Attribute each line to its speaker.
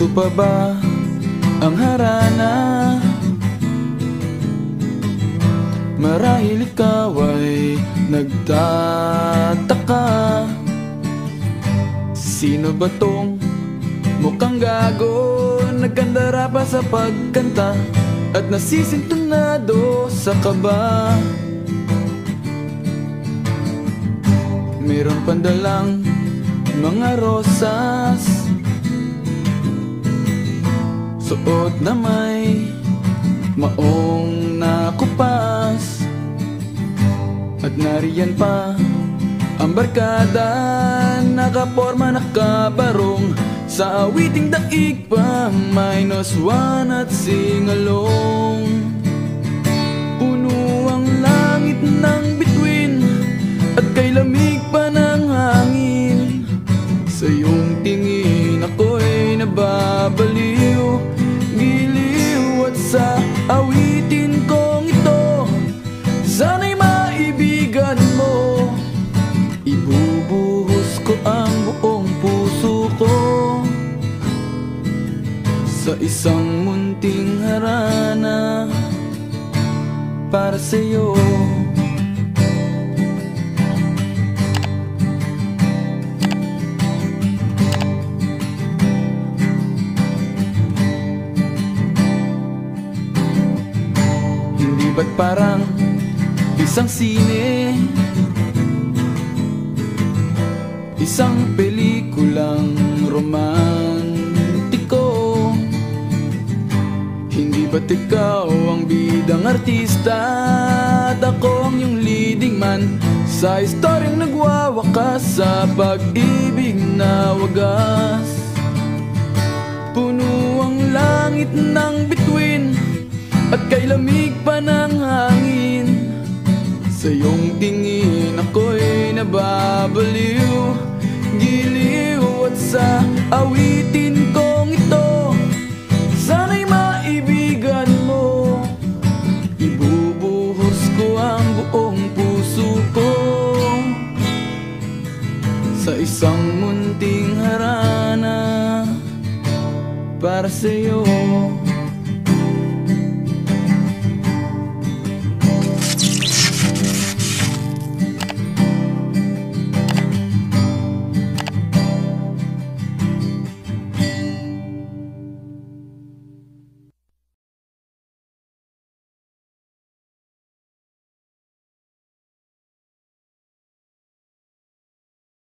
Speaker 1: puso pa ba ang harana? Marahil ikaw ay nagtataka, sino ba tong mukhang gago, nagkandara pa sa pagkanta at nasisintunado sa kaba? Meron pandalang mga rosas, suot na may maong nakupas, at nariyan pa ang barkada, nakaporma nakabarong sa awiting daig pa, -1 at singalong. Puno ang langit ng bituin at kay lamig pa ng hangin, sa iyong tingin ako'y nababaliw, giliw at sa awitin kong ito, sana'y maibigan mo. Ibubuhos ko ang buong puso ko sa isang munting harana para sa'yo. Hindi ba't parang isang sine, isang pelikulang romantiko? Hindi ba't ikaw ang bidang artista at ako ang iyong leading man sa istoryang nagwawakas sa pag-ibig na wagas? Puno ang langit ng bituin at kay lamig pa ng hangin, sa iyong tingin ako'y nababaliw, giliw at sa awitin kong ito, sana'y maibigan mo. Ibubuhos ko ang buong puso ko sa isang munting harana para sa'yo.